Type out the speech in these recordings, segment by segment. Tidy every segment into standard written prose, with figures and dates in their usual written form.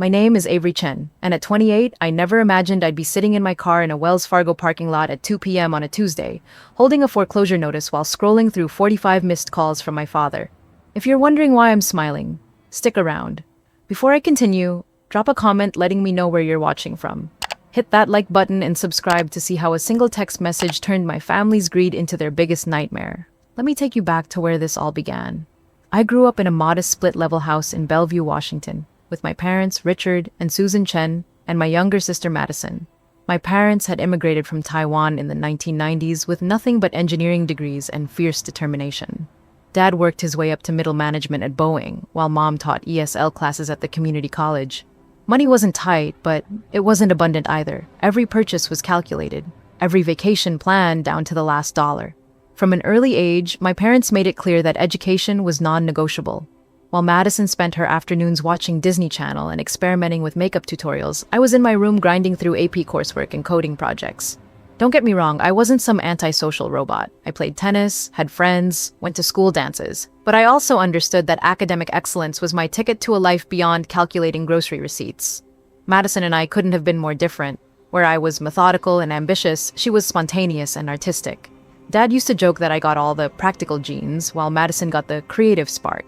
My name is Avery Chen, and at 28, I never imagined I'd be sitting in my car in a Wells Fargo parking lot at 2 p.m. on a Tuesday, holding a foreclosure notice while scrolling through 45 missed calls from my father. If you're wondering why I'm smiling, stick around. Before I continue, drop a comment letting me know where you're watching from. Hit that like button and subscribe to see how a single text message turned my family's greed into their biggest nightmare. Let me take you back to where this all began. I grew up in a modest split-level house in Bellevue, Washington, with my parents, Richard and Susan Chen, and my younger sister, Madison. My parents had immigrated from Taiwan in the 1990s with nothing but engineering degrees and fierce determination. Dad worked his way up to middle management at Boeing, while Mom taught ESL classes at the community college. Money wasn't tight, but it wasn't abundant either. Every purchase was calculated, every vacation planned down to the last dollar. From an early age, my parents made it clear that education was non-negotiable. While Madison spent her afternoons watching Disney Channel and experimenting with makeup tutorials, I was in my room grinding through AP coursework and coding projects. Don't get me wrong, I wasn't some antisocial robot. I played tennis, had friends, went to school dances. But I also understood that academic excellence was my ticket to a life beyond calculating grocery receipts. Madison and I couldn't have been more different. Where I was methodical and ambitious, she was spontaneous and artistic. Dad used to joke that I got all the practical genes, while Madison got the creative spark.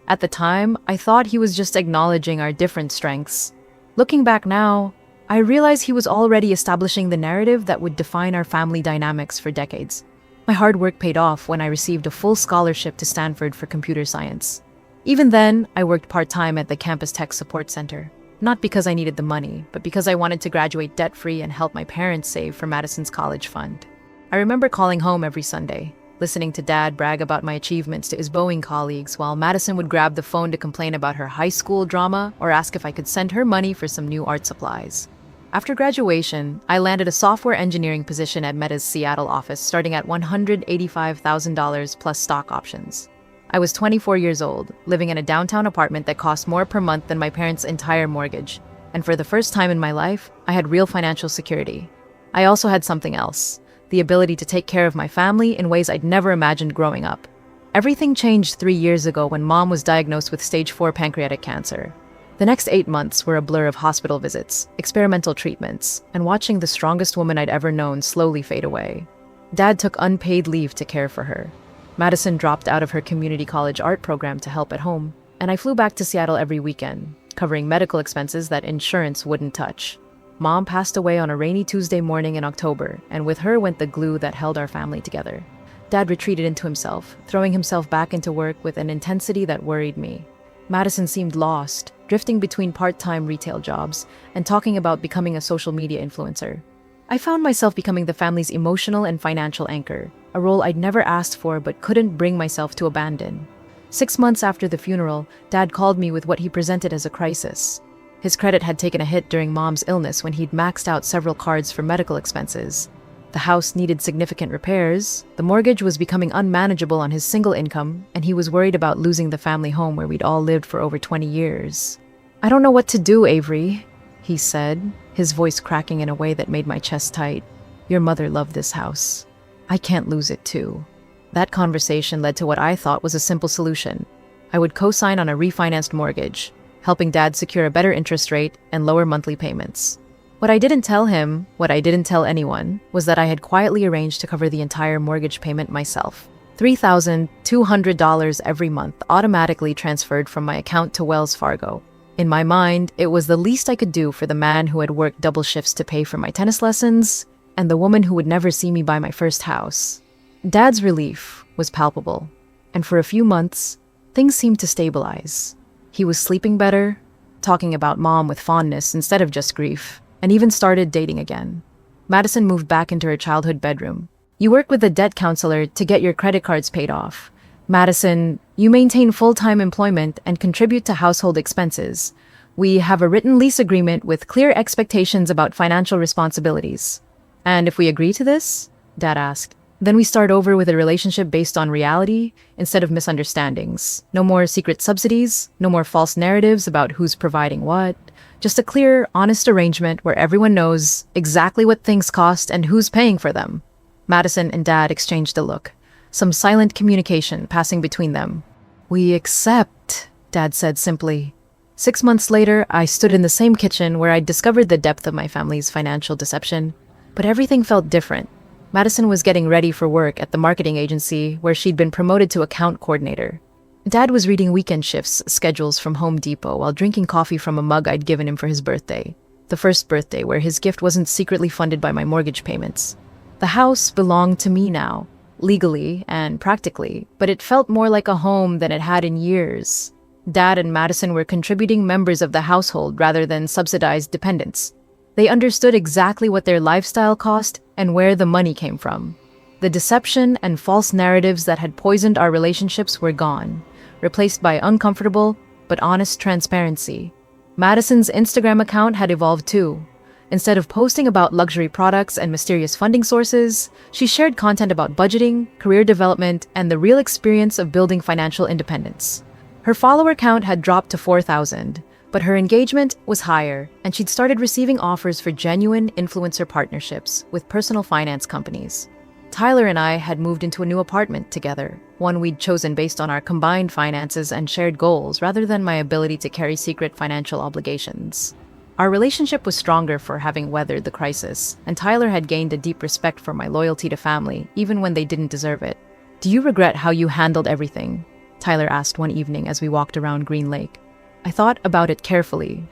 At the time, I thought he was just acknowledging our different strengths. Looking back now, I realize he was already establishing the narrative that would define our family dynamics for decades. My hard work paid off when I received a full scholarship to Stanford for computer science. Even then, I worked part-time at the campus tech support center. Not because I needed the money, but because I wanted to graduate debt-free and help my parents save for Madison's college fund. I remember calling home every Sunday, listening to Dad brag about my achievements to his Boeing colleagues, while Madison would grab the phone to complain about her high school drama or ask if I could send her money for some new art supplies. After graduation, I landed a software engineering position at Meta's Seattle office, starting at $185,000 plus stock options. I was 24 years old, living in a downtown apartment that cost more per month than my parents' entire mortgage. And for the first time in my life, I had real financial security. I also had something else: the ability to take care of my family in ways I'd never imagined growing up. Everything changed 3 years ago when Mom was diagnosed with stage 4 pancreatic cancer. The next 8 months were a blur of hospital visits, experimental treatments, and watching the strongest woman I'd ever known slowly fade away. Dad took unpaid leave to care for her. Madison dropped out of her community college art program to help at home, and I flew back to Seattle every weekend, covering medical expenses that insurance wouldn't touch. Mom passed away on a rainy Tuesday morning in October, and with her went the glue that held our family together. Dad retreated into himself, throwing himself back into work with an intensity that worried me. Madison seemed lost, drifting between part-time retail jobs and talking about becoming a social media influencer. I found myself becoming the family's emotional and financial anchor, a role I'd never asked for but couldn't bring myself to abandon. 6 months after the funeral, Dad called me with what he presented as a crisis. His credit had taken a hit during Mom's illness when he'd maxed out several cards for medical expenses. The house needed significant repairs, the mortgage was becoming unmanageable on his single income, and he was worried about losing the family home where we'd all lived for over 20 years. "I don't know what to do, Avery," he said, his voice cracking in a way that made my chest tight. "Your mother loved this house. I can't lose it too." That conversation led to what I thought was a simple solution. I would co-sign on a refinanced mortgage, helping Dad secure a better interest rate and lower monthly payments. What I didn't tell him, what I didn't tell anyone, was that I had quietly arranged to cover the entire mortgage payment myself. $3,200 every month automatically transferred from my account to Wells Fargo. In my mind, it was the least I could do for the man who had worked double shifts to pay for my tennis lessons and the woman who would never see me buy my first house. Dad's relief was palpable, and for a few months, things seemed to stabilize. He was sleeping better, talking about Mom with fondness instead of just grief, and even started dating again. Madison moved back into her childhood bedroom. "You work with a debt counselor to get your credit cards paid off. Madison, you maintain full-time employment and contribute to household expenses. We have a written lease agreement with clear expectations about financial responsibilities. And if we agree to this," Dad asked, "then we start over with a relationship based on reality instead of misunderstandings. No more secret subsidies, no more false narratives about who's providing what. Just a clear, honest arrangement where everyone knows exactly what things cost and who's paying for them." Madison and Dad exchanged a look, some silent communication passing between them. "We accept," Dad said simply. 6 months later, I stood in the same kitchen where I discovered the depth of my family's financial deception, but everything felt different. Madison was getting ready for work at the marketing agency where she'd been promoted to account coordinator. Dad was reading weekend shifts schedules from Home Depot while drinking coffee from a mug I'd given him for his birthday. The first birthday where his gift wasn't secretly funded by my mortgage payments. The house belonged to me now, legally and practically, but it felt more like a home than it had in years. Dad and Madison were contributing members of the household rather than subsidized dependents. They understood exactly what their lifestyle cost and where the money came from. The deception and false narratives that had poisoned our relationships were gone, replaced by uncomfortable but honest transparency. Madison's Instagram account had evolved too. Instead of posting about luxury products and mysterious funding sources, she shared content about budgeting, career development, and the real experience of building financial independence. Her follower count had dropped to 4,000, but her engagement was higher, and she'd started receiving offers for genuine influencer partnerships with personal finance companies. Tyler and I had moved into a new apartment together, one we'd chosen based on our combined finances and shared goals rather than my ability to carry secret financial obligations. Our relationship was stronger for having weathered the crisis, and Tyler had gained a deep respect for my loyalty to family, even when they didn't deserve it. "Do you regret how you handled everything?" Tyler asked one evening as we walked around Green Lake. I thought about it carefully.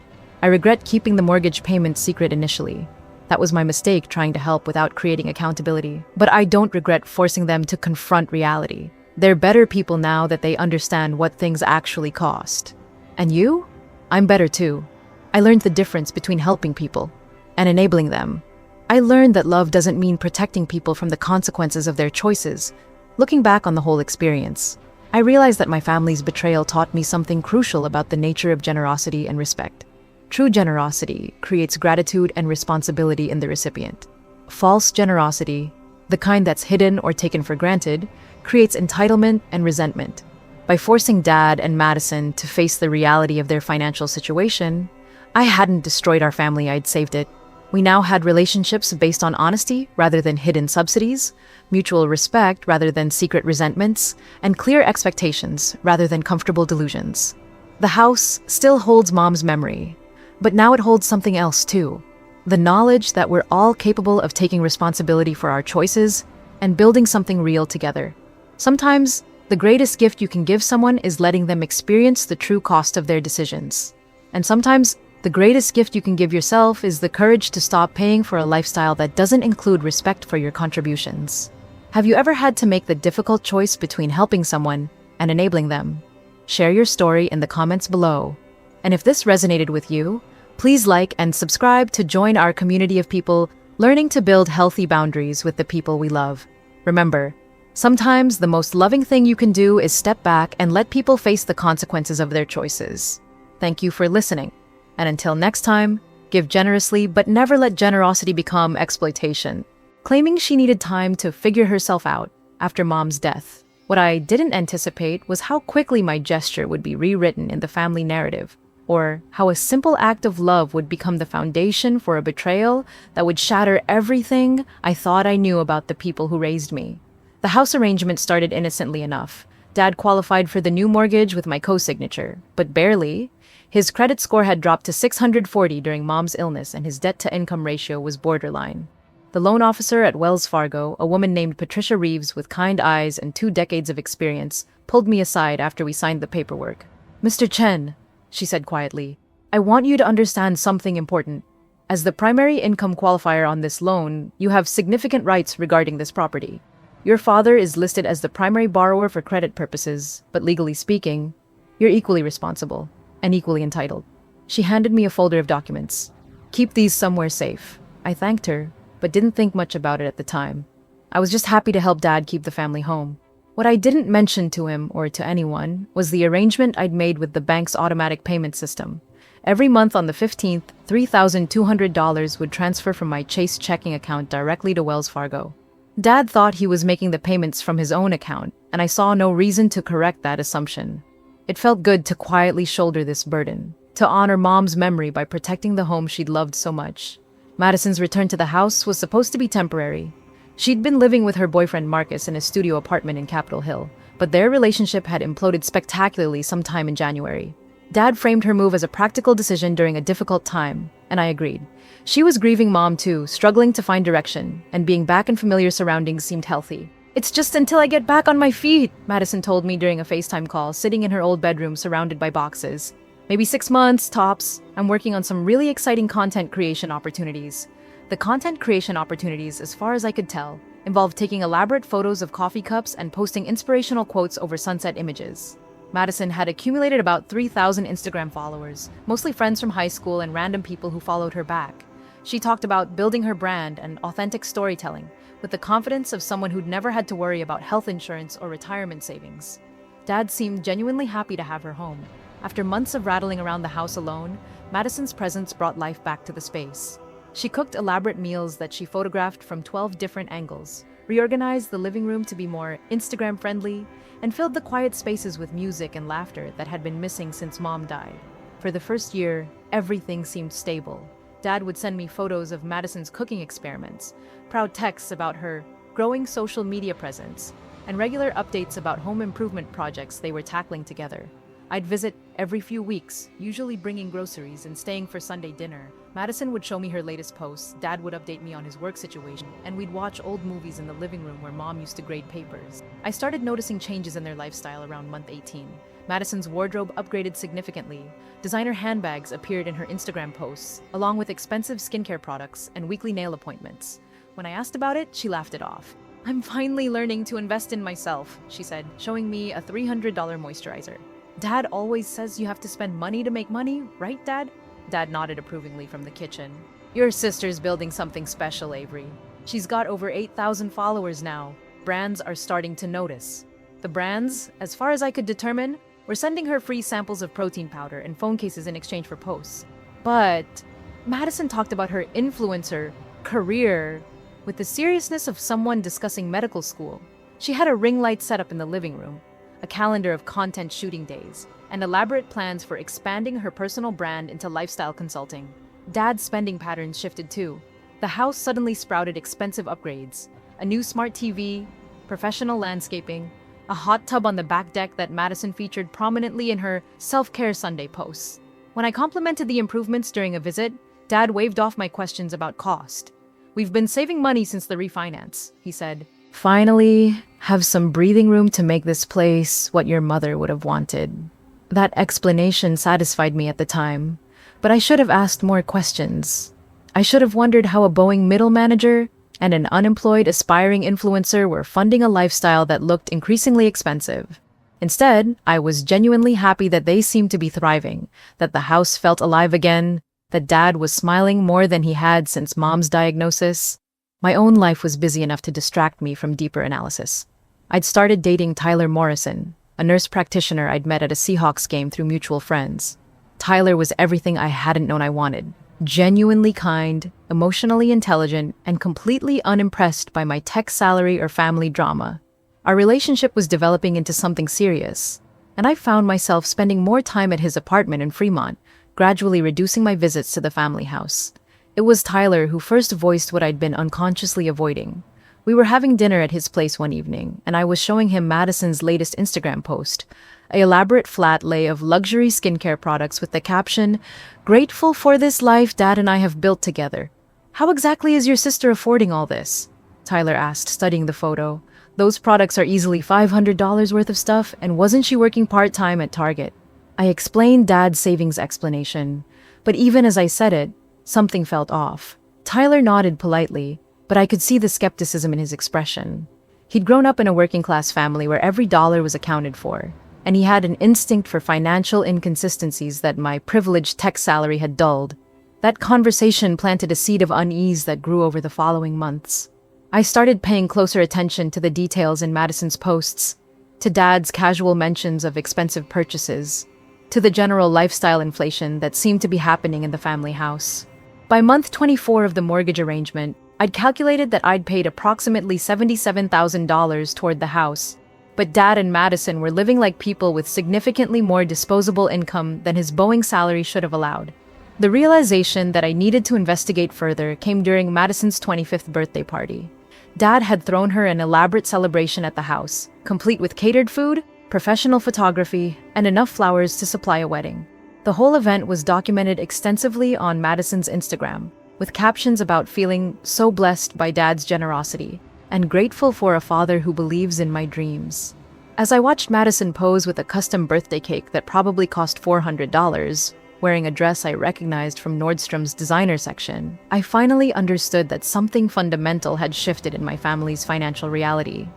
I regret keeping the mortgage payment secret initially. That was my mistake, trying to help without creating accountability. But I don't regret forcing them to confront reality. They're better people now that they understand what things actually cost. And you? I'm better too. I learned the difference between helping people and enabling them. I learned that love doesn't mean protecting people from the consequences of their choices. Looking back on the whole experience, I realized that my family's betrayal taught me something crucial about the nature of generosity and respect. True generosity creates gratitude and responsibility in the recipient. False generosity, the kind that's hidden or taken for granted, creates entitlement and resentment. By forcing Dad and Madison to face the reality of their financial situation, I hadn't destroyed our family, I'd saved it. We now had relationships based on honesty rather than hidden subsidies, mutual respect rather than secret resentments, and clear expectations rather than comfortable delusions. The house still holds Mom's memory, but now it holds something else too. The knowledge that we're all capable of taking responsibility for our choices and building something real together. Sometimes, the greatest gift you can give someone is letting them experience the true cost of their decisions. And sometimes, the greatest gift you can give yourself is the courage to stop paying for a lifestyle that doesn't include respect for your contributions. Have you ever had to make the difficult choice between helping someone and enabling them? Share your story in the comments below. And if this resonated with you, please like and subscribe to join our community of people learning to build healthy boundaries with the people we love. Remember, sometimes the most loving thing you can do is step back and let people face the consequences of their choices. Thank you for listening. And until next time, give generously, but never let generosity become exploitation. Claiming she needed time to figure herself out after Mom's death. What I didn't anticipate was how quickly my gesture would be rewritten in the family narrative, or how a simple act of love would become the foundation for a betrayal that would shatter everything I thought I knew about the people who raised me. The house arrangement started innocently enough. Dad qualified for the new mortgage with my co-signature, but barely. His credit score had dropped to 640 during Mom's illness, and his debt-to-income ratio was borderline. The loan officer at Wells Fargo, a woman named Patricia Reeves with kind eyes and 2 decades of experience, pulled me aside after we signed the paperwork. "Mr. Chen," she said quietly, "I want you to understand something important. As the primary income qualifier on this loan, you have significant rights regarding this property. Your father is listed as the primary borrower for credit purposes, but legally speaking, you're equally responsible and equally entitled." She handed me a folder of documents. "Keep these somewhere safe." I thanked her, but didn't think much about it at the time. I was just happy to help Dad keep the family home. What I didn't mention to him or to anyone was the arrangement I'd made with the bank's automatic payment system. Every month on the 15th, $3,200 would transfer from my Chase checking account directly to Wells Fargo. Dad thought he was making the payments from his own account, and I saw no reason to correct that assumption. It felt good to quietly shoulder this burden, to honor Mom's memory by protecting the home she'd loved so much. Madison's return to the house was supposed to be temporary. She'd been living with her boyfriend Marcus in a studio apartment in Capitol Hill, but their relationship had imploded spectacularly sometime in January. Dad framed her move as a practical decision during a difficult time, and I agreed. She was grieving mom too, struggling to find direction, and being back in familiar surroundings seemed healthy. "It's just until I get back on my feet," Madison told me during a FaceTime call, sitting in her old bedroom surrounded by boxes. "Maybe 6 months, tops. I'm working on some really exciting content creation opportunities." The content creation opportunities, as far as I could tell, involved taking elaborate photos of coffee cups and posting inspirational quotes over sunset images. Madison had accumulated about 3,000 Instagram followers, mostly friends from high school and random people who followed her back. She talked about building her brand and authentic storytelling, with the confidence of someone who'd never had to worry about health insurance or retirement savings. Dad seemed genuinely happy to have her home. After months of rattling around the house alone, Madison's presence brought life back to the space. She cooked elaborate meals that she photographed from 12 different angles, reorganized the living room to be more Instagram-friendly, and filled the quiet spaces with music and laughter that had been missing since mom died. For the first year, everything seemed stable. Dad would send me photos of Madison's cooking experiments, proud texts about her growing social media presence, and regular updates about home improvement projects they were tackling together. I'd visit every few weeks, usually bringing groceries and staying for Sunday dinner. Madison would show me her latest posts, Dad would update me on his work situation, and we'd watch old movies in the living room where Mom used to grade papers. I started noticing changes in their lifestyle around month 18. Madison's wardrobe upgraded significantly. Designer handbags appeared in her Instagram posts, along with expensive skincare products and weekly nail appointments. When I asked about it, she laughed it off. "I'm finally learning to invest in myself," she said, showing me a $300 moisturizer. "Dad always says you have to spend money to make money, right, Dad?" Dad nodded approvingly from the kitchen. "Your sister's building something special, Avery. She's got over 8,000 followers now. Brands are starting to notice." The brands, as far as I could determine, were sending her free samples of protein powder and phone cases in exchange for posts. But Madison talked about her influencer career with the seriousness of someone discussing medical school. She had a ring light set up in the living room, a calendar of content shooting days, and elaborate plans for expanding her personal brand into lifestyle consulting. Dad's spending patterns shifted too. The house suddenly sprouted expensive upgrades, a new smart TV, professional landscaping, a hot tub on the back deck that Madison featured prominently in her self-care Sunday posts. When I complimented the improvements during a visit, Dad waved off my questions about cost. "We've been saving money since the refinance," he said. "Finally, have some breathing room to make this place what your mother would have wanted." That explanation satisfied me at the time, but I should have asked more questions. I should have wondered how a Boeing middle manager and an unemployed aspiring influencer were funding a lifestyle that looked increasingly expensive. Instead, I was genuinely happy that they seemed to be thriving, that the house felt alive again, that Dad was smiling more than he had since Mom's diagnosis. My own life was busy enough to distract me from deeper analysis. I'd started dating Tyler Morrison, a nurse practitioner I'd met at a Seahawks game through mutual friends. Tyler was everything I hadn't known I wanted. Genuinely kind, emotionally intelligent, and completely unimpressed by my tech salary or family drama. Our relationship was developing into something serious, and I found myself spending more time at his apartment in Fremont, gradually reducing my visits to the family house. It was Tyler who first voiced what I'd been unconsciously avoiding. We were having dinner at his place one evening, and I was showing him Madison's latest Instagram post, an elaborate flat lay of luxury skincare products with the caption, "Grateful for this life Dad and I have built together." "How exactly is your sister affording all this?" Tyler asked, studying the photo. "Those products are easily $500 worth of stuff, and wasn't she working part-time at Target?" I explained Dad's savings explanation, but even as I said it, something felt off. Tyler nodded politely, but I could see the skepticism in his expression. He'd grown up in a working-class family where every dollar was accounted for, and he had an instinct for financial inconsistencies that my privileged tech salary had dulled. That conversation planted a seed of unease that grew over the following months. I started paying closer attention to the details in Madison's posts, to Dad's casual mentions of expensive purchases, to the general lifestyle inflation that seemed to be happening in the family house. By month 24 of the mortgage arrangement, I'd calculated that I'd paid approximately $77,000 toward the house, but Dad and Madison were living like people with significantly more disposable income than his Boeing salary should have allowed. The realization that I needed to investigate further came during Madison's 25th birthday party. Dad had thrown her an elaborate celebration at the house, complete with catered food, professional photography, and enough flowers to supply a wedding. The whole event was documented extensively on Madison's Instagram, with captions about feeling so blessed by Dad's generosity and grateful for a father who believes in my dreams. As I watched Madison pose with a custom birthday cake that probably cost $400, wearing a dress I recognized from Nordstrom's designer section, I finally understood that something fundamental had shifted in my family's financial reality.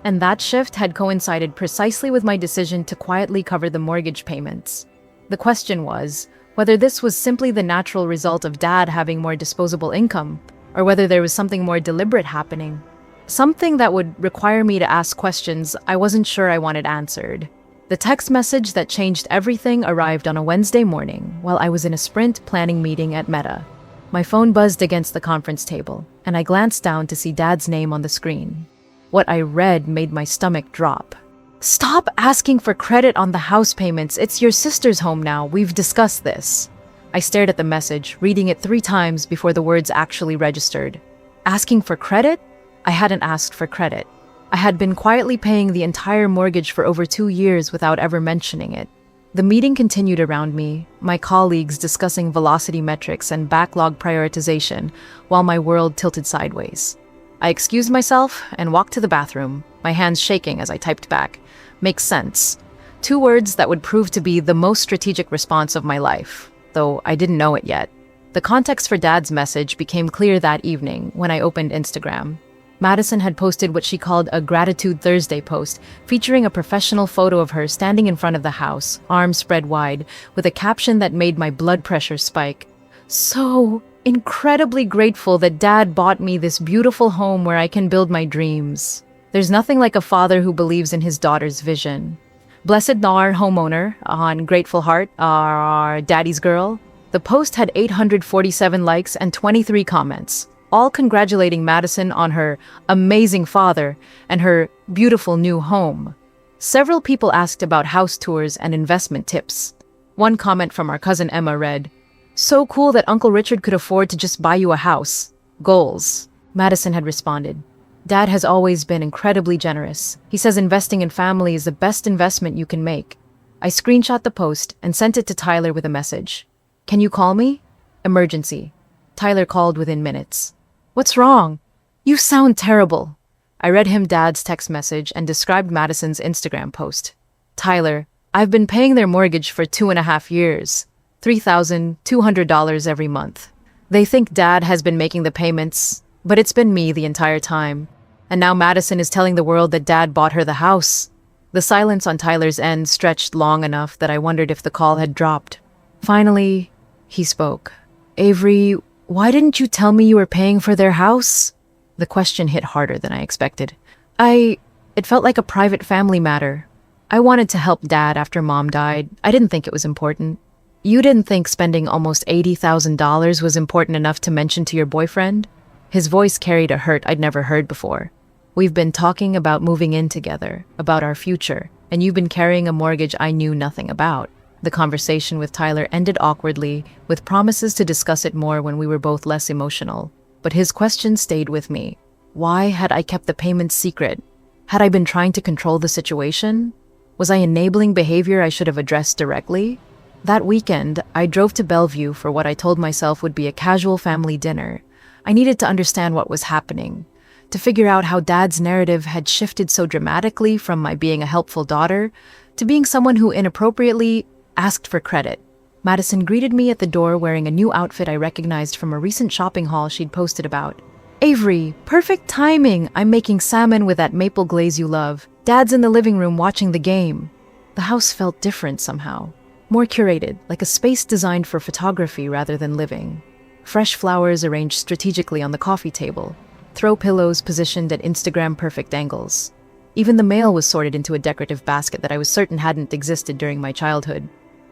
And that shift had coincided precisely with my decision to quietly cover the mortgage payments. The question was whether this was simply the natural result of Dad having more disposable income, or whether there was something more deliberate happening. Something that would require me to ask questions I wasn't sure I wanted answered. The text message that changed everything arrived on a Wednesday morning while I was in a sprint planning meeting at Meta. My phone buzzed against the conference table, and I glanced down to see Dad's name on the screen. What I read made my stomach drop. "Stop asking for credit on the house payments. It's your sister's home now. We've discussed this." I stared at the message, reading it 3 times before the words actually registered. Asking for credit? I hadn't asked for credit. I had been quietly paying the entire mortgage for over 2 years without ever mentioning it. The meeting continued around me, my colleagues discussing velocity metrics and backlog prioritization, while my world tilted sideways. I excused myself and walked to the bathroom, my hands shaking as I typed back. Makes sense. 2 words that would prove to be the most strategic response of my life, though I didn't know it yet. The context for Dad's message became clear that evening when I opened Instagram. Madison had posted what she called a Gratitude Thursday post, featuring a professional photo of her standing in front of the house, arms spread wide, with a caption that made my blood pressure spike. "So incredibly grateful that Dad bought me this beautiful home where I can build my dreams. There's nothing like a father who believes in his daughter's vision. Blessed our homeowner, on grateful heart, our daddy's girl." The post had 847 likes and 23 comments, all congratulating Madison on her amazing father and her beautiful new home. Several people asked about house tours and investment tips. One comment from our cousin Emma read, "So cool that Uncle Richard could afford to just buy you a house. Goals." Madison had responded, "Dad has always been incredibly generous. He says investing in family is the best investment you can make." I screenshot the post and sent it to Tyler with a message. "Can you call me? Emergency." Tyler called within minutes. "What's wrong? You sound terrible." I read him Dad's text message and described Madison's Instagram post. "Tyler, I've been paying their mortgage for 2.5 years. $3,200 every month. They think Dad has been making the payments, but it's been me the entire time. And now Madison is telling the world that Dad bought her the house." The silence on Tyler's end stretched long enough that I wondered if the call had dropped. Finally, he spoke. "Avery, why didn't you tell me you were paying for their house?" The question hit harder than I expected. It felt like a private family matter. I wanted to help Dad after Mom died. I didn't think it was important. "You didn't think spending almost $80,000 was important enough to mention to your boyfriend?" His voice carried a hurt I'd never heard before. "We've been talking about moving in together, about our future, and you've been carrying a mortgage I knew nothing about." The conversation with Tyler ended awkwardly, with promises to discuss it more when we were both less emotional. But his question stayed with me. Why had I kept the payments secret? Had I been trying to control the situation? Was I enabling behavior I should have addressed directly? That weekend, I drove to Bellevue for what I told myself would be a casual family dinner. I needed to understand what was happening, to figure out how Dad's narrative had shifted so dramatically from my being a helpful daughter to being someone who inappropriately asked for credit. Madison greeted me at the door wearing a new outfit I recognized from a recent shopping haul she'd posted about. "Avery, perfect timing. I'm making salmon with that maple glaze you love. Dad's in the living room watching the game." The house felt different somehow. More curated, like a space designed for photography rather than living. Fresh flowers arranged strategically on the coffee table. Throw pillows positioned at Instagram-perfect angles. Even the mail was sorted into a decorative basket that I was certain hadn't existed during my childhood.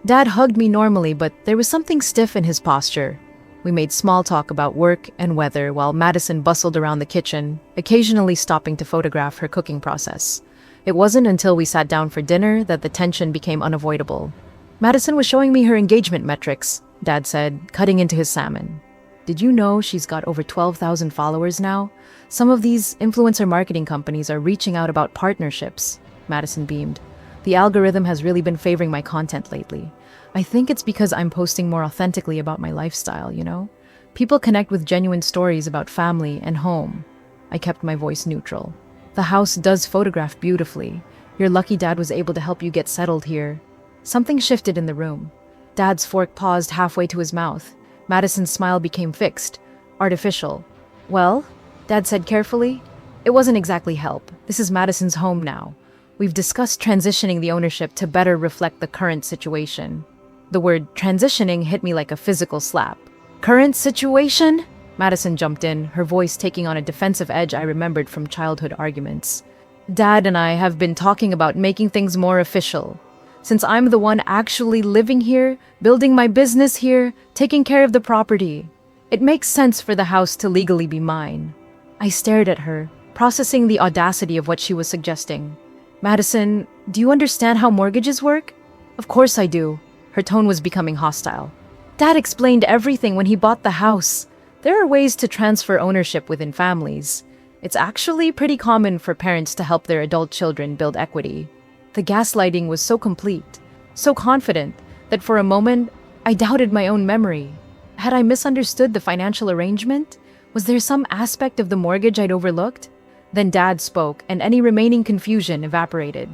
Dad hugged me normally, but there was something stiff in his posture. We made small talk about work and weather while Madison bustled around the kitchen, occasionally stopping to photograph her cooking process. It wasn't until we sat down for dinner that the tension became unavoidable. "Madison was showing me her engagement metrics," Dad said, cutting into his salmon. "Did you know she's got over 12,000 followers now? Some of these influencer marketing companies are reaching out about partnerships." Madison beamed. "The algorithm has really been favoring my content lately. I think it's because I'm posting more authentically about my lifestyle, you know? People connect with genuine stories about family and home. I kept my voice neutral. The house does photograph beautifully. Your lucky dad was able to help you get settled here. Something shifted in the room. Dad's fork paused halfway to his mouth. Madison's smile became fixed, artificial. Well, Dad said carefully, it wasn't exactly help. This is Madison's home now. We've discussed transitioning the ownership to better reflect the current situation. The word transitioning hit me like a physical slap. Current situation? Madison jumped in, her voice taking on a defensive edge I remembered from childhood arguments. Dad and I have been talking about making things more official. Since I'm the one actually living here, building my business here, taking care of the property, it makes sense for the house to legally be mine. I stared at her, processing the audacity of what she was suggesting. Madison, do you understand how mortgages work? Of course I do. Her tone was becoming hostile. Dad explained everything when he bought the house. There are ways to transfer ownership within families. It's actually pretty common for parents to help their adult children build equity. The gaslighting was so complete, so confident, that for a moment, I doubted my own memory. Had I misunderstood the financial arrangement? Was there some aspect of the mortgage I'd overlooked? Then Dad spoke, and any remaining confusion evaporated.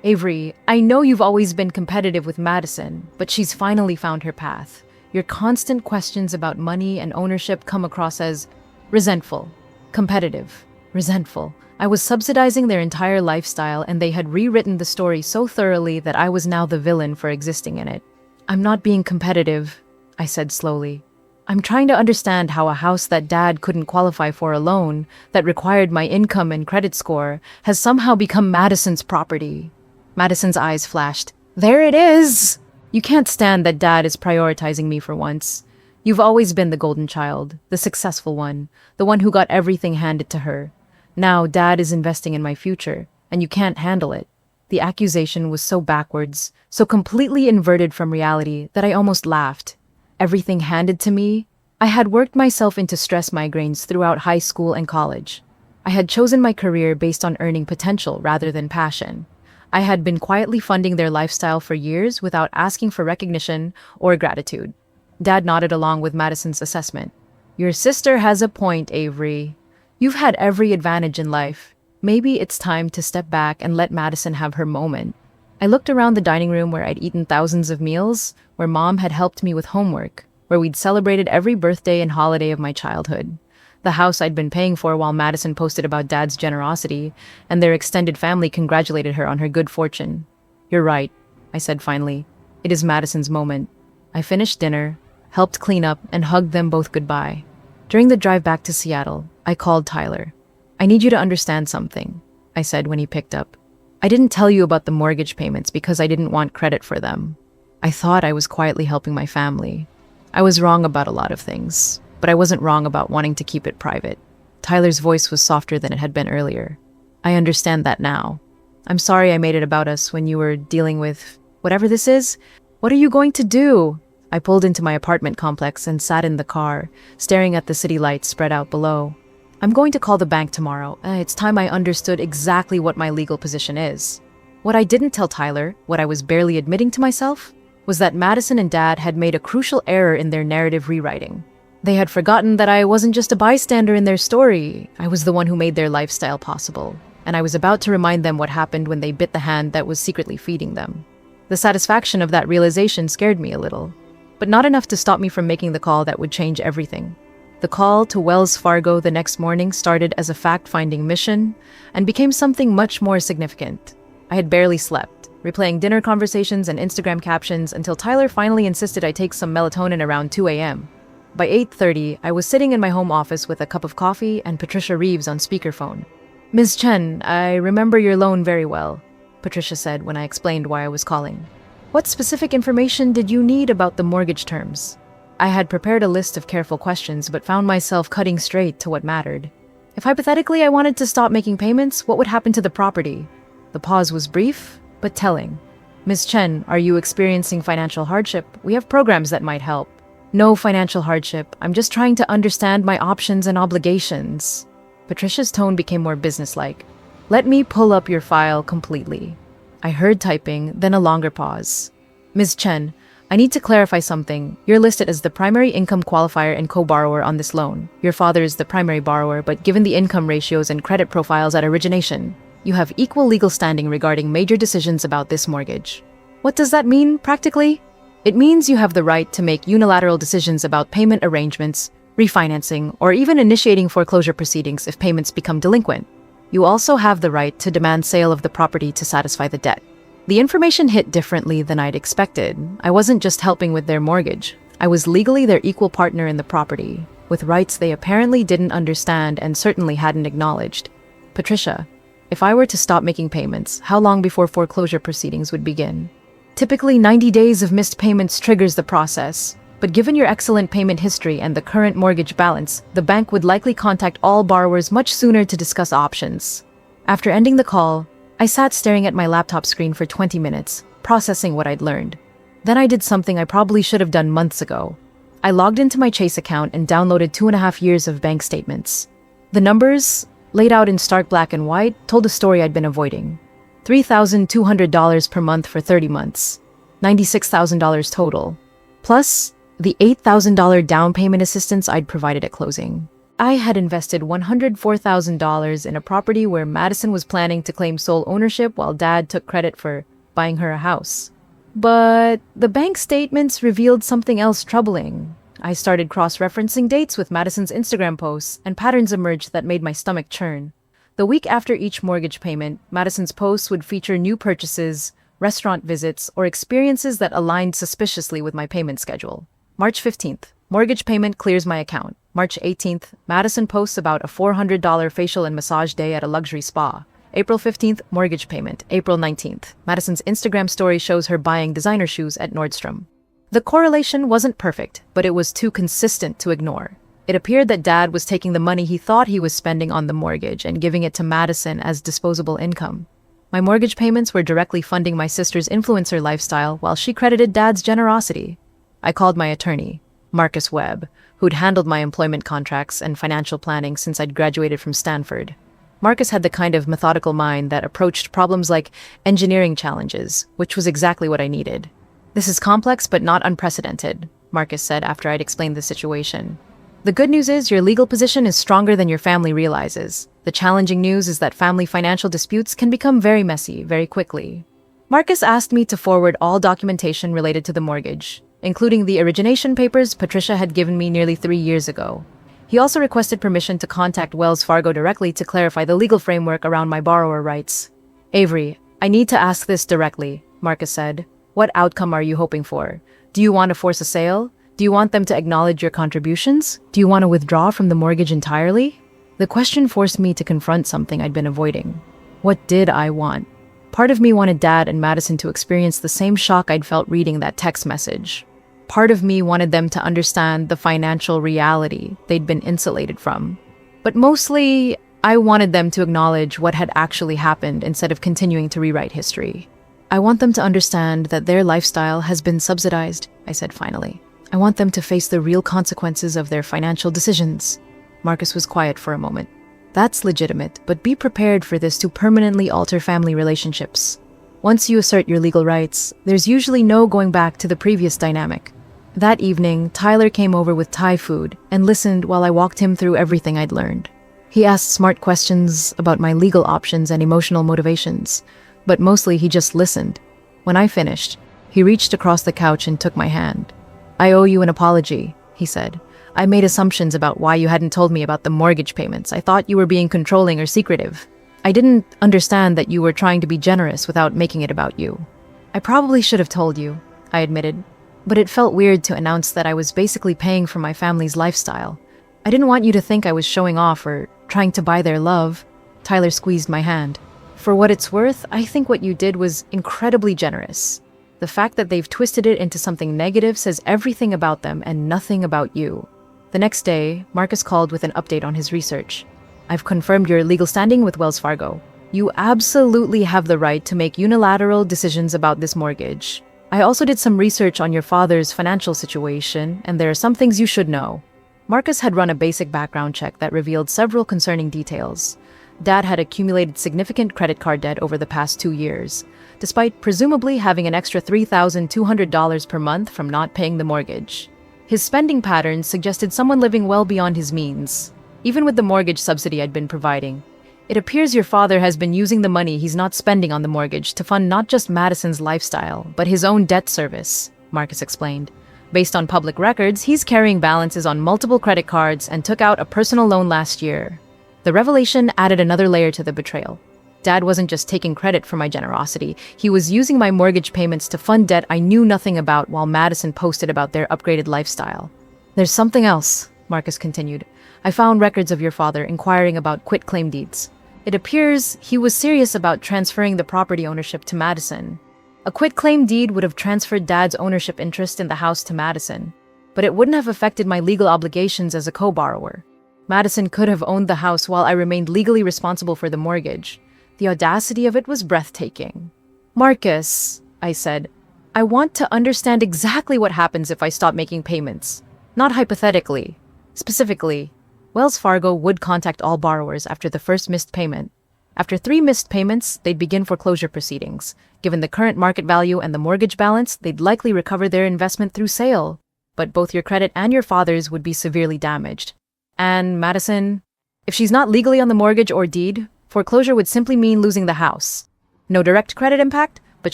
Avery, I know you've always been competitive with Madison, but she's finally found her path. Your constant questions about money and ownership come across as resentful, competitive, resentful. I was subsidizing their entire lifestyle, and they had rewritten the story so thoroughly that I was now the villain for existing in it. I'm not being competitive, I said slowly. I'm trying to understand how a house that Dad couldn't qualify for a loan, that required my income and credit score, has somehow become Madison's property. Madison's eyes flashed. There it is! You can't stand that Dad is prioritizing me for once. You've always been the golden child, the successful one, the one who got everything handed to her. Now Dad is investing in my future, and you can't handle it. The accusation was so backwards, so completely inverted from reality that I almost laughed. Everything handed to me? I had worked myself into stress migraines throughout high school and college. I had chosen my career based on earning potential rather than passion. I had been quietly funding their lifestyle for years without asking for recognition or gratitude. Dad nodded along with Madison's assessment. Your sister has a point, Avery. You've had every advantage in life. Maybe it's time to step back and let Madison have her moment. I looked around the dining room where I'd eaten thousands of meals, where Mom had helped me with homework, where we'd celebrated every birthday and holiday of my childhood. The house I'd been paying for while Madison posted about Dad's generosity, and their extended family congratulated her on her good fortune. You're right, I said finally. It is Madison's moment. I finished dinner, helped clean up, and hugged them both goodbye. During the drive back to Seattle, I called Tyler. I need you to understand something, I said when he picked up. I didn't tell you about the mortgage payments because I didn't want credit for them. I thought I was quietly helping my family. I was wrong about a lot of things, but I wasn't wrong about wanting to keep it private. Tyler's voice was softer than it had been earlier. I understand that now. I'm sorry I made it about us when you were dealing with whatever this is. What are you going to do? I pulled into my apartment complex and sat in the car, staring at the city lights spread out below. I'm going to call the bank tomorrow. It's time I understood exactly what my legal position is. What I didn't tell Tyler, what I was barely admitting to myself, was that Madison and Dad had made a crucial error in their narrative rewriting. They had forgotten that I wasn't just a bystander in their story. I was the one who made their lifestyle possible, and I was about to remind them what happened when they bit the hand that was secretly feeding them. The satisfaction of that realization scared me a little, but not enough to stop me from making the call that would change everything. The call to Wells Fargo the next morning started as a fact-finding mission and became something much more significant. I had barely slept, replaying dinner conversations and Instagram captions until Tyler finally insisted I take some melatonin around 2 a.m. By 8:30, I was sitting in my home office with a cup of coffee and Patricia Reeves on speakerphone. Ms. Chen, I remember your loan very well, Patricia said when I explained why I was calling. What specific information did you need about the mortgage terms? I had prepared a list of careful questions, but found myself cutting straight to what mattered. If hypothetically I wanted to stop making payments, what would happen to the property? The pause was brief, but telling. Ms. Chen, are you experiencing financial hardship? We have programs that might help. No financial hardship. I'm just trying to understand my options and obligations. Patricia's tone became more businesslike. Let me pull up your file completely. I heard typing, then a longer pause. Ms. Chen, I need to clarify something. You're listed as the primary income qualifier and co-borrower on this loan. Your father is the primary borrower, but given the income ratios and credit profiles at origination, you have equal legal standing regarding major decisions about this mortgage. What does that mean, practically? It means you have the right to make unilateral decisions about payment arrangements, refinancing, or even initiating foreclosure proceedings if payments become delinquent. You also have the right to demand sale of the property to satisfy the debt. The information hit differently than I'd expected. I wasn't just helping with their mortgage. I was legally their equal partner in the property, with rights they apparently didn't understand and certainly hadn't acknowledged. Patricia, if I were to stop making payments, how long before foreclosure proceedings would begin? Typically, 90 days of missed payments triggers the process. But given your excellent payment history and the current mortgage balance, the bank would likely contact all borrowers much sooner to discuss options. After ending the call, I sat staring at my laptop screen for 20 minutes, processing what I'd learned. Then I did something I probably should have done months ago. I logged into my Chase account and downloaded 2.5 years of bank statements. The numbers, laid out in stark black and white, told a story I'd been avoiding. $3,200 per month for 30 months. $96,000 total. Plus, the $8,000 down payment assistance I'd provided at closing. I had invested $104,000 in a property where Madison was planning to claim sole ownership while Dad took credit for buying her a house. But the bank statements revealed something else troubling. I started cross-referencing dates with Madison's Instagram posts, and patterns emerged that made my stomach churn. The week after each mortgage payment, Madison's posts would feature new purchases, restaurant visits, or experiences that aligned suspiciously with my payment schedule. March 15th, mortgage payment clears my account. March 18th, Madison posts about a $400 facial and massage day at a luxury spa. April 15th, mortgage payment. April 19th, Madison's Instagram story shows her buying designer shoes at Nordstrom. The correlation wasn't perfect, but it was too consistent to ignore. It appeared that Dad was taking the money he thought he was spending on the mortgage and giving it to Madison as disposable income. My mortgage payments were directly funding my sister's influencer lifestyle while she credited Dad's generosity. I called my attorney, Marcus Webb, who'd handled my employment contracts and financial planning since I'd graduated from Stanford. Marcus had the kind of methodical mind that approached problems like engineering challenges, which was exactly what I needed. "This is complex but not unprecedented," Marcus said after I'd explained the situation. "The good news is your legal position is stronger than your family realizes. The challenging news is that family financial disputes can become very messy very quickly." Marcus asked me to forward all documentation related to the mortgage, including the origination papers Patricia had given me nearly 3 years ago. He also requested permission to contact Wells Fargo directly to clarify the legal framework around my borrower rights. "Avery, I need to ask this directly," Marcus said. "What outcome are you hoping for? Do you want to force a sale? Do you want them to acknowledge your contributions? Do you want to withdraw from the mortgage entirely?" The question forced me to confront something I'd been avoiding. What did I want? Part of me wanted Dad and Madison to experience the same shock I'd felt reading that text message. Part of me wanted them to understand the financial reality they'd been insulated from. But mostly, I wanted them to acknowledge what had actually happened instead of continuing to rewrite history. "I want them to understand that their lifestyle has been subsidized," I said finally. "I want them to face the real consequences of their financial decisions." Marcus was quiet for a moment. "That's legitimate, but be prepared for this to permanently alter family relationships. Once you assert your legal rights, there's usually no going back to the previous dynamic." That evening, Tyler came over with Thai food and listened while I walked him through everything I'd learned. He asked smart questions about my legal options and emotional motivations, but mostly he just listened. When I finished, he reached across the couch and took my hand. "I owe you an apology," he said. "I made assumptions about why you hadn't told me about the mortgage payments. I thought you were being controlling or secretive. I didn't understand that you were trying to be generous without making it about you." "I probably should have told you," I admitted, but it felt weird to announce that I was basically paying for my family's lifestyle. "I didn't want you to think I was showing off or trying to buy their love." Tyler squeezed my hand. "For what it's worth, I think what you did was incredibly generous. The fact that they've twisted it into something negative says everything about them and nothing about you." The next day, Marcus called with an update on his research. "I've confirmed your legal standing with Wells Fargo. You absolutely have the right to make unilateral decisions about this mortgage. I also did some research on your father's financial situation, and there are some things you should know." Marcus had run a basic background check that revealed several concerning details. Dad had accumulated significant credit card debt over the past 2 years, despite presumably having an extra $3,200 per month from not paying the mortgage. His spending patterns suggested someone living well beyond his means, even with the mortgage subsidy I'd been providing. It appears your father has been using the money he's not spending on the mortgage to fund not just Madison's lifestyle, but his own debt service, Marcus explained. Based on public records, he's carrying balances on multiple credit cards and took out a personal loan last year. The revelation added another layer to the betrayal. Dad wasn't just taking credit for my generosity, he was using my mortgage payments to fund debt I knew nothing about while Madison posted about their upgraded lifestyle. There's something else, Marcus continued. I found records of your father inquiring about quitclaim deeds. It appears he was serious about transferring the property ownership to Madison. A quitclaim deed would have transferred Dad's ownership interest in the house to Madison, but it wouldn't have affected my legal obligations as a co-borrower. Madison could have owned the house while I remained legally responsible for the mortgage. The audacity of it was breathtaking. Marcus, I said, I want to understand exactly what happens if I stop making payments. Not hypothetically. Specifically, Wells Fargo would contact all borrowers after the first missed payment. After 3 missed payments, they'd begin foreclosure proceedings. Given the current market value and the mortgage balance, they'd likely recover their investment through sale. But both your credit and your father's would be severely damaged. And Madison, if she's not legally on the mortgage or deed, foreclosure would simply mean losing the house. No direct credit impact, but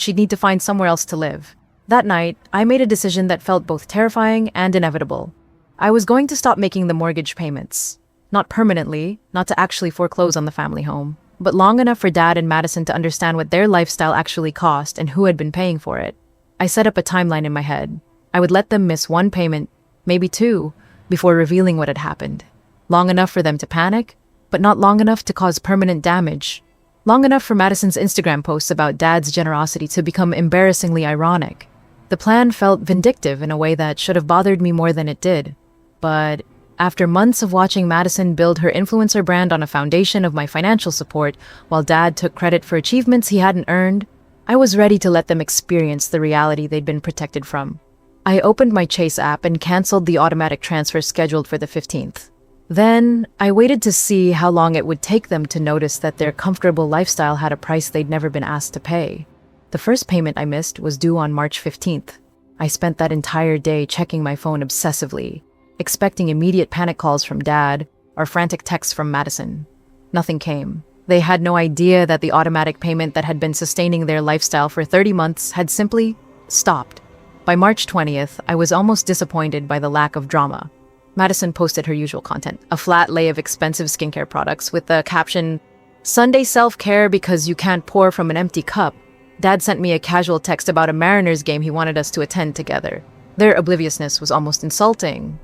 she'd need to find somewhere else to live. That night, I made a decision that felt both terrifying and inevitable. I was going to stop making the mortgage payments. Not permanently, not to actually foreclose on the family home, but long enough for Dad and Madison to understand what their lifestyle actually cost and who had been paying for it. I set up a timeline in my head. I would let them miss 1 payment, maybe 2, before revealing what had happened. Long enough for them to panic, but not long enough to cause permanent damage. Long enough for Madison's Instagram posts about Dad's generosity to become embarrassingly ironic. The plan felt vindictive in a way that should have bothered me more than it did. But after months of watching Madison build her influencer brand on a foundation of my financial support, while Dad took credit for achievements he hadn't earned, I was ready to let them experience the reality they'd been protected from. I opened my Chase app and canceled the automatic transfer scheduled for the 15th. Then, I waited to see how long it would take them to notice that their comfortable lifestyle had a price they'd never been asked to pay. The first payment I missed was due on March 15th. I spent that entire day checking my phone obsessively, expecting immediate panic calls from Dad or frantic texts from Madison. Nothing came. They had no idea that the automatic payment that had been sustaining their lifestyle for 30 months had simply stopped. By March 20th, I was almost disappointed by the lack of drama. Madison posted her usual content, a flat lay of expensive skincare products with the caption, "Sunday self-care because you can't pour from an empty cup." Dad sent me a casual text about a Mariners game he wanted us to attend together. Their obliviousness was almost insulting.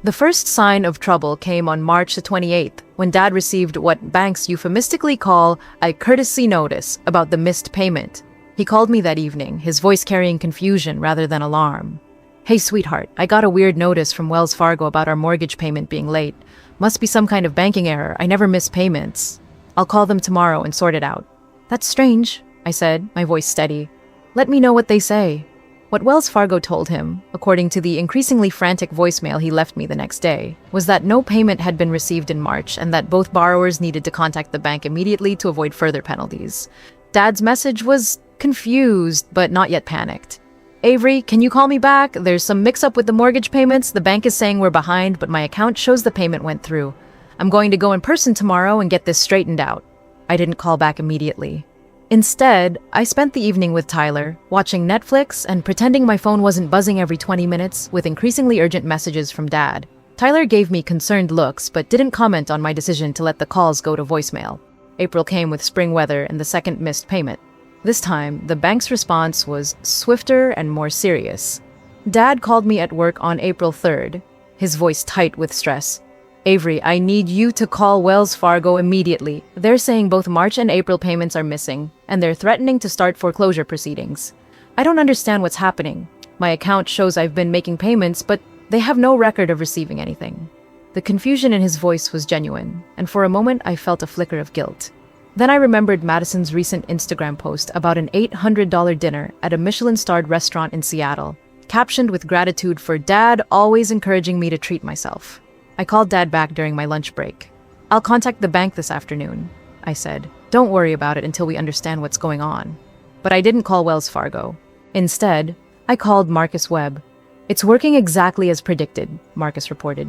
The first sign of trouble came on March the 28th, when Dad received what banks euphemistically call a courtesy notice about the missed payment. He called me that evening, his voice carrying confusion rather than alarm. "Hey, sweetheart, I got a weird notice from Wells Fargo about our mortgage payment being late. Must be some kind of banking error. I never miss payments. I'll call them tomorrow and sort it out." "That's strange," I said, my voice steady. "Let me know what they say." What Wells Fargo told him, according to the increasingly frantic voicemail he left me the next day, was that no payment had been received in March and that both borrowers needed to contact the bank immediately to avoid further penalties. Dad's message was confused, but not yet panicked. "Avery, can you call me back? There's some mix-up with the mortgage payments. The bank is saying we're behind, but my account shows the payment went through. I'm going to go in person tomorrow and get this straightened out." I didn't call back immediately. Instead, I spent the evening with Tyler, watching Netflix and pretending my phone wasn't buzzing every 20 minutes with increasingly urgent messages from Dad. Tyler gave me concerned looks, but didn't comment on my decision to let the calls go to voicemail. April came with spring weather and the second missed payment. This time, the bank's response was swifter and more serious. Dad called me at work on April 3rd, his voice tight with stress. "Avery, I need you to call Wells Fargo immediately. They're saying both March and April payments are missing, and they're threatening to start foreclosure proceedings. I don't understand what's happening. My account shows I've been making payments, but they have no record of receiving anything." The confusion in his voice was genuine, and for a moment I felt a flicker of guilt. Then I remembered Madison's recent Instagram post about an $800 dinner at a Michelin-starred restaurant in Seattle, captioned with gratitude for Dad always encouraging me to treat myself. I called Dad back during my lunch break. "I'll contact the bank this afternoon. I said. Don't worry about it until we understand what's going on. But I didn't call Wells Fargo. Instead, I called Marcus Webb. It's working exactly as predicted, Marcus reported.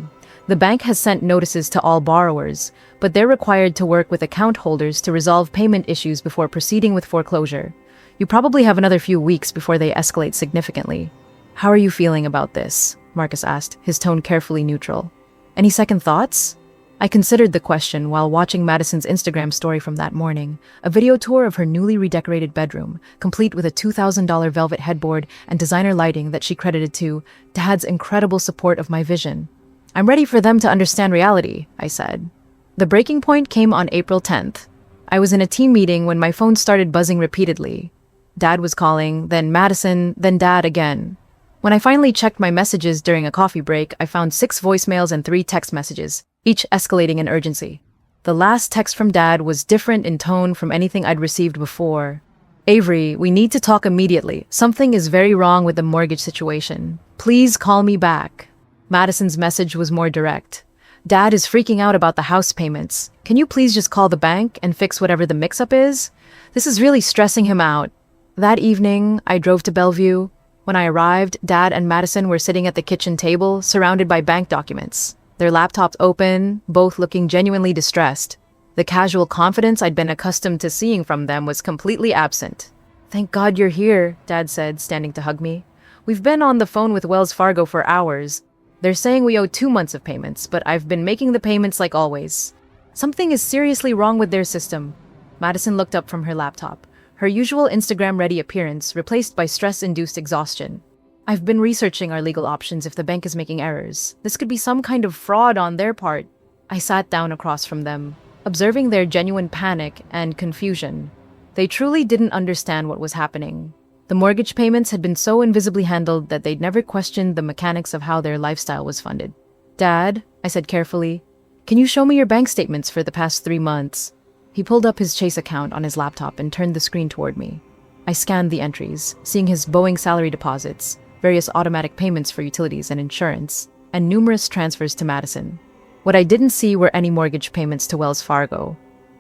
The bank has sent notices to all borrowers, but they're required to work with account holders to resolve payment issues before proceeding with foreclosure. You probably have another few weeks before they escalate significantly. How are you feeling about this? Marcus asked, his tone carefully neutral. Any second thoughts? I considered the question while watching Madison's Instagram story from that morning, a video tour of her newly redecorated bedroom, complete with a $2,000 velvet headboard and designer lighting that she credited to Dad's incredible support of my vision. I'm ready for them to understand reality, I said. The breaking point came on April 10th. I was in a team meeting when my phone started buzzing repeatedly. Dad was calling, then Madison, then Dad again. When I finally checked my messages during a coffee break, I found 6 voicemails and 3 text messages, each escalating in urgency. The last text from Dad was different in tone from anything I'd received before. Avery, we need to talk immediately. Something is very wrong with the mortgage situation. Please call me back. Madison's message was more direct. Dad is freaking out about the house payments. Can you please just call the bank and fix whatever the mix-up is? This is really stressing him out. That evening, I drove to Bellevue. When I arrived, Dad and Madison were sitting at the kitchen table, surrounded by bank documents, their laptops open, both looking genuinely distressed. The casual confidence I'd been accustomed to seeing from them was completely absent. Thank God you're here, Dad said, standing to hug me. We've been on the phone with Wells Fargo for hours. They're saying we owe 2 months of payments, but I've been making the payments like always. Something is seriously wrong with their system. Madison looked up from her laptop, her usual Instagram-ready appearance replaced by stress-induced exhaustion. I've been researching our legal options if the bank is making errors. This could be some kind of fraud on their part. I sat down across from them, observing their genuine panic and confusion. They truly didn't understand what was happening. The mortgage payments had been so invisibly handled that they'd never questioned the mechanics of how their lifestyle was funded. Dad, I said carefully, can you show me your bank statements for the past 3 months? He pulled up his Chase account on his laptop and turned the screen toward me. I scanned the entries, seeing his Boeing salary deposits, various automatic payments for utilities and insurance, and numerous transfers to Madison. What I didn't see were any mortgage payments to Wells Fargo.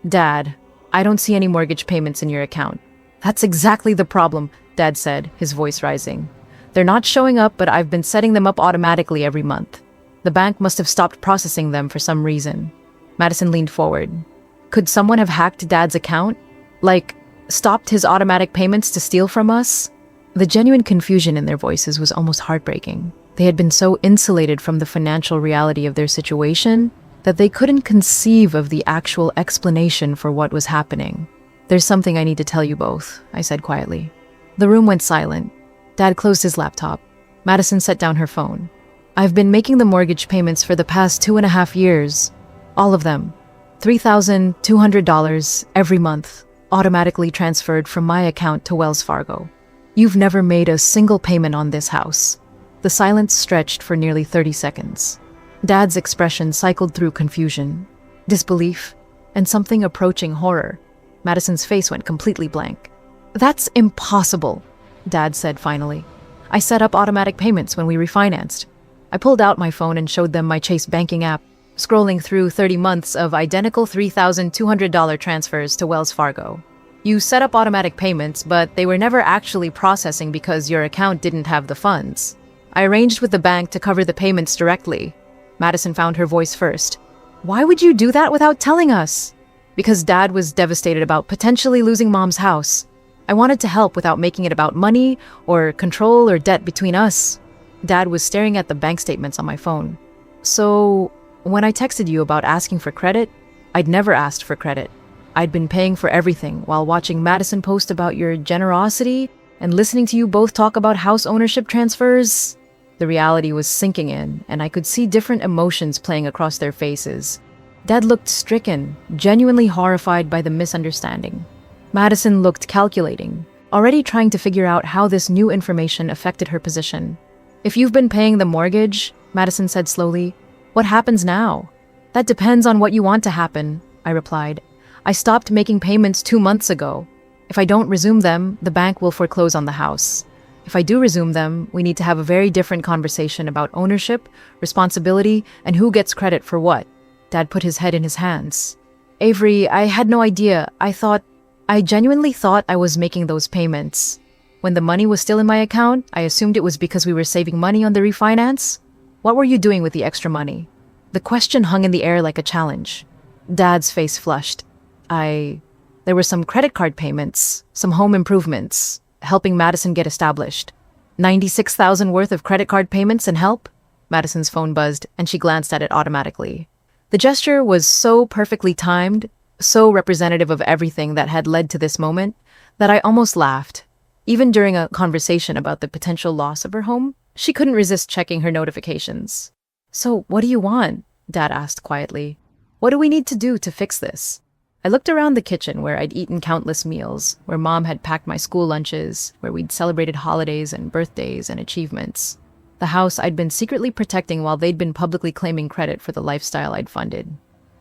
Dad, I don't see any mortgage payments in your account. That's exactly the problem, Dad said, his voice rising. They're not showing up, but I've been setting them up automatically every month. The bank must have stopped processing them for some reason. Madison leaned forward. Could someone have hacked Dad's account? Like, stopped his automatic payments to steal from us? The genuine confusion in their voices was almost heartbreaking. They had been so insulated from the financial reality of their situation that they couldn't conceive of the actual explanation for what was happening. There's something I need to tell you both, I said quietly. The room went silent. Dad closed his laptop. Madison set down her phone. I've been making the mortgage payments for the past 2.5 years. All of them. $3,200 every month, automatically transferred from my account to Wells Fargo. You've never made a single payment on this house. The silence stretched for nearly 30 seconds. Dad's expression cycled through confusion, disbelief, and something approaching horror. Madison's face went completely blank. That's impossible, Dad said finally. I set up automatic payments when we refinanced. I pulled out my phone and showed them my Chase banking app, scrolling through 30 months of identical $3,200 transfers to Wells Fargo. You set up automatic payments, but they were never actually processing because your account didn't have the funds. I arranged with the bank to cover the payments directly. Madison found her voice first. Why would you do that without telling us? Because Dad was devastated about potentially losing Mom's house. I wanted to help without making it about money or control or debt between us. Dad was staring at the bank statements on my phone. So, when I texted you about asking for credit, I'd never asked for credit. I'd been paying for everything while watching Madison post about your generosity and listening to you both talk about house ownership transfers. The reality was sinking in, and I could see different emotions playing across their faces. Dad looked stricken, genuinely horrified by the misunderstanding. Madison looked calculating, already trying to figure out how this new information affected her position. If you've been paying the mortgage, Madison said slowly, what happens now? That depends on what you want to happen, I replied. I stopped making payments 2 months ago. If I don't resume them, the bank will foreclose on the house. If I do resume them, we need to have a very different conversation about ownership, responsibility, and who gets credit for what. Dad put his head in his hands. Avery, I had no idea. I genuinely thought I was making those payments. When the money was still in my account, I assumed it was because we were saving money on the refinance. What were you doing with the extra money? The question hung in the air like a challenge. Dad's face flushed. There were some credit card payments, some home improvements, helping Madison get established. 96,000 worth of credit card payments and help? Madison's phone buzzed, and she glanced at it automatically. The gesture was so perfectly timed, so representative of everything that had led to this moment, that I almost laughed. Even during a conversation about the potential loss of her home, she couldn't resist checking her notifications. "So, what do you want?" Dad asked quietly. "What do we need to do to fix this?" I looked around the kitchen where I'd eaten countless meals, where Mom had packed my school lunches, where we'd celebrated holidays and birthdays and achievements. The house I'd been secretly protecting while they'd been publicly claiming credit for the lifestyle I'd funded.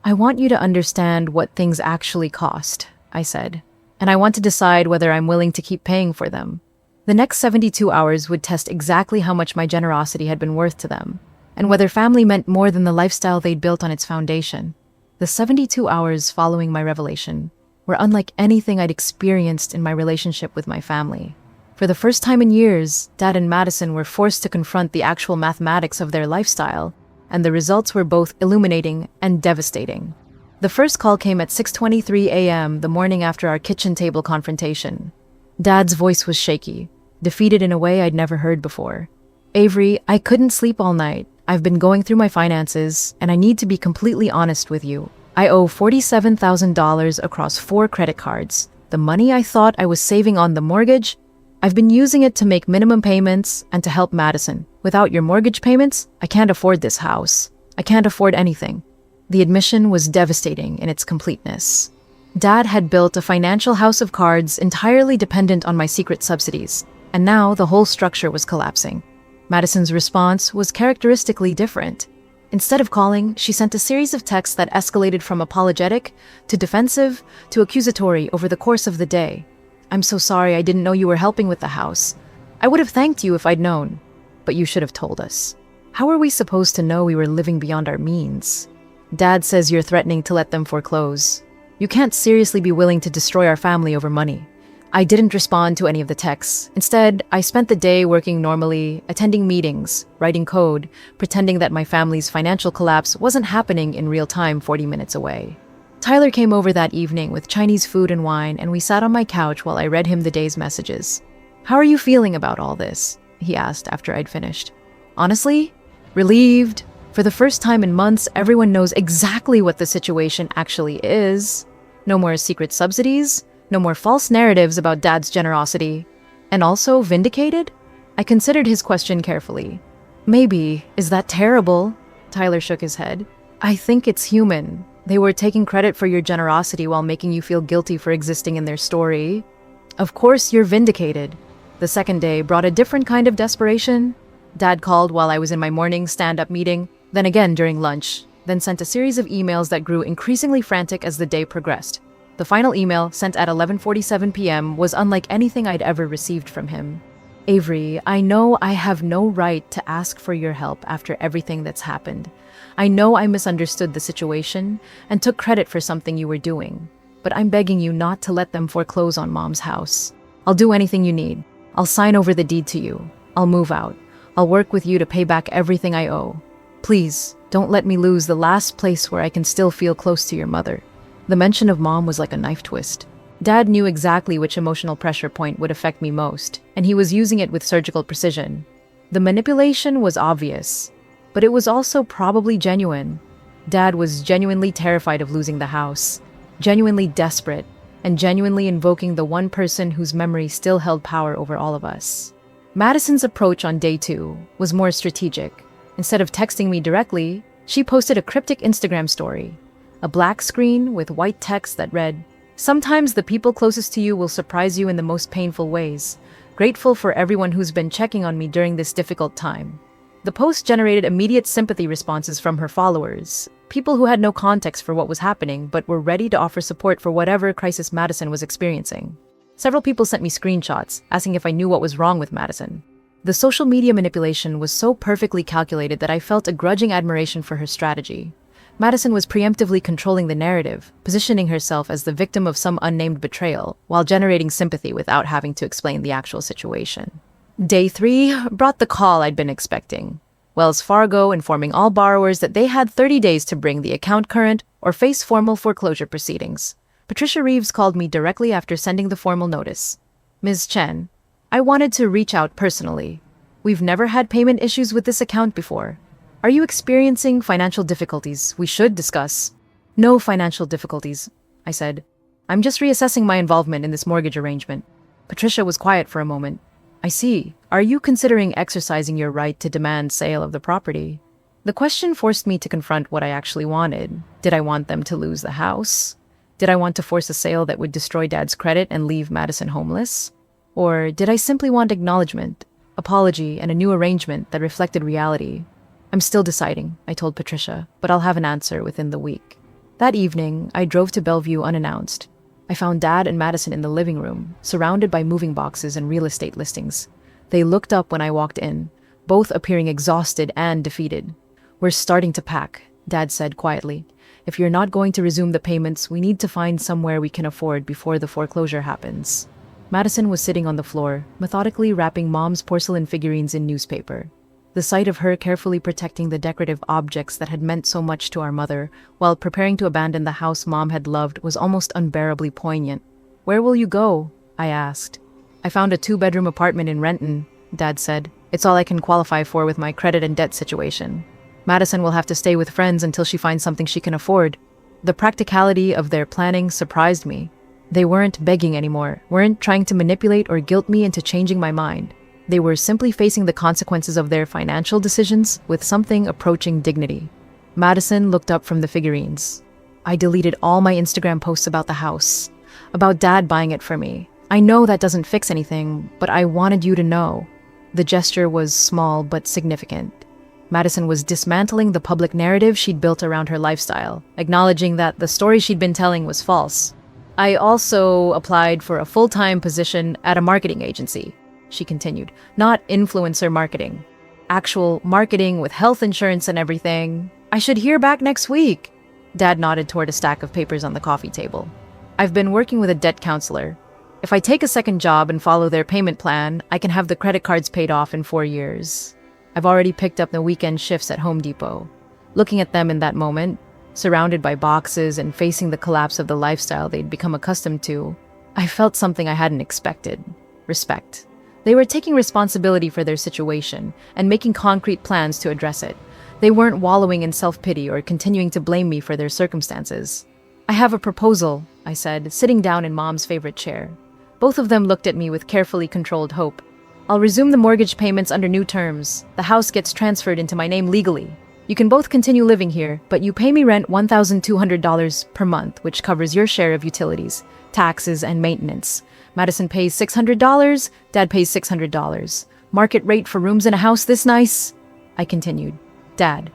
"I want you to understand what things actually cost," I said, "and I want to decide whether I'm willing to keep paying for them." The next 72 hours would test exactly how much my generosity had been worth to them, and whether family meant more than the lifestyle they'd built on its foundation. The 72 hours following my revelation were unlike anything I'd experienced in my relationship with my family. For the first time in years, Dad and Madison were forced to confront the actual mathematics of their lifestyle, and the results were both illuminating and devastating. The first call came at 6:23 a.m. the morning after our kitchen table confrontation. Dad's voice was shaky, defeated in a way I'd never heard before. "Avery, I couldn't sleep all night. I've been going through my finances, and I need to be completely honest with you. I owe $47,000 across 4 credit cards. The money I thought I was saving on the mortgage, I've been using it to make minimum payments and to help Madison. Without your mortgage payments, I can't afford this house. I can't afford anything." The admission was devastating in its completeness. Dad had built a financial house of cards entirely dependent on my secret subsidies, and now the whole structure was collapsing. Madison's response was characteristically different. Instead of calling, she sent a series of texts that escalated from apologetic to defensive to accusatory over the course of the day. "I'm so sorry, I didn't know you were helping with the house. I would have thanked you if I'd known, but you should have told us. How were we supposed to know we were living beyond our means? Dad says you're threatening to let them foreclose. You can't seriously be willing to destroy our family over money." I didn't respond to any of the texts. Instead, I spent the day working normally, attending meetings, writing code, pretending that my family's financial collapse wasn't happening in real time 40 minutes away. Tyler came over that evening with Chinese food and wine, and we sat on my couch while I read him the day's messages. "How are you feeling about all this?" he asked after I'd finished. "Honestly, relieved. For the first time in months, everyone knows exactly what the situation actually is. No more secret subsidies. No more false narratives about Dad's generosity. And also vindicated?" I considered his question carefully. "Maybe. Is that terrible?" Tyler shook his head. "I think it's human. They were taking credit for your generosity while making you feel guilty for existing in their story. Of course you're vindicated." The second day brought a different kind of desperation. Dad called while I was in my morning stand-up meeting, then again during lunch, then sent a series of emails that grew increasingly frantic as the day progressed. The final email, sent at 11:47 p.m., was unlike anything I'd ever received from him. "Avery, I know I have no right to ask for your help after everything that's happened. I know I misunderstood the situation and took credit for something you were doing. But I'm begging you not to let them foreclose on Mom's house. I'll do anything you need. I'll sign over the deed to you. I'll move out. I'll work with you to pay back everything I owe. Please, don't let me lose the last place where I can still feel close to your mother." The mention of Mom was like a knife twist. Dad knew exactly which emotional pressure point would affect me most, and he was using it with surgical precision. The manipulation was obvious, but it was also probably genuine. Dad was genuinely terrified of losing the house, genuinely desperate, and genuinely invoking the one person whose memory still held power over all of us. Madison's approach on day 2 was more strategic. Instead of texting me directly, she posted a cryptic Instagram story. A black screen with white text that read, "Sometimes the people closest to you will surprise you in the most painful ways. Grateful for everyone who's been checking on me during this difficult time." The post generated immediate sympathy responses from her followers, people who had no context for what was happening but were ready to offer support for whatever crisis Madison was experiencing. Several people sent me screenshots, asking if I knew what was wrong with Madison. The social media manipulation was so perfectly calculated that I felt a grudging admiration for her strategy. Madison was preemptively controlling the narrative, positioning herself as the victim of some unnamed betrayal, while generating sympathy without having to explain the actual situation. Day 3 brought the call I'd been expecting. Wells Fargo informing all borrowers that they had 30 days to bring the account current or face formal foreclosure proceedings. Patricia Reeves called me directly after sending the formal notice. Ms. Chen, I wanted to reach out personally. We've never had payment issues with this account before. Are you experiencing financial difficulties we should discuss? No financial difficulties, I said. I'm just reassessing my involvement in this mortgage arrangement. Patricia was quiet for a moment. I see. Are you considering exercising your right to demand sale of the property? The question forced me to confront what I actually wanted. Did I want them to lose the house? Did I want to force a sale that would destroy Dad's credit and leave Madison homeless? Or did I simply want acknowledgement, apology, and a new arrangement that reflected reality? I'm still deciding, I told Patricia, but I'll have an answer within the week. That evening, I drove to Bellevue unannounced. I found Dad and Madison in the living room, surrounded by moving boxes and real estate listings. They looked up when I walked in, both appearing exhausted and defeated. We're starting to pack, Dad said quietly. If you're not going to resume the payments, we need to find somewhere we can afford before the foreclosure happens. Madison was sitting on the floor, methodically wrapping Mom's porcelain figurines in newspaper. The sight of her carefully protecting the decorative objects that had meant so much to our mother, while preparing to abandon the house Mom had loved, was almost unbearably poignant. Where will you go? I asked. I found a 2-bedroom apartment in Renton, Dad said. It's all I can qualify for with my credit and debt situation. Madison will have to stay with friends until she finds something she can afford. The practicality of their planning surprised me. They weren't begging anymore, weren't trying to manipulate or guilt me into changing my mind. They were simply facing the consequences of their financial decisions with something approaching dignity. Madison looked up from the figurines. I deleted all my Instagram posts about the house, about Dad buying it for me. I know that doesn't fix anything, but I wanted you to know. The gesture was small but significant. Madison was dismantling the public narrative she'd built around her lifestyle, acknowledging that the story she'd been telling was false. I also applied for a full-time position at a marketing agency, she continued. Not influencer marketing. Actual marketing with health insurance and everything. I should hear back next week. Dad nodded toward a stack of papers on the coffee table. I've been working with a debt counselor. If I take a second job and follow their payment plan, I can have the credit cards paid off in 4 years. I've already picked up the weekend shifts at Home Depot. Looking at them in that moment, surrounded by boxes and facing the collapse of the lifestyle they'd become accustomed to, I felt something I hadn't expected. Respect. They were taking responsibility for their situation and making concrete plans to address it. They weren't wallowing in self-pity or continuing to blame me for their circumstances. I have a proposal, I said, sitting down in Mom's favorite chair. Both of them looked at me with carefully controlled hope. I'll resume the mortgage payments under new terms. The house gets transferred into my name legally. You can both continue living here, but you pay me rent $1,200 per month, which covers your share of utilities, taxes, and maintenance. Madison pays $600, Dad pays $600. Market rate for rooms in a house this nice? I continued. Dad,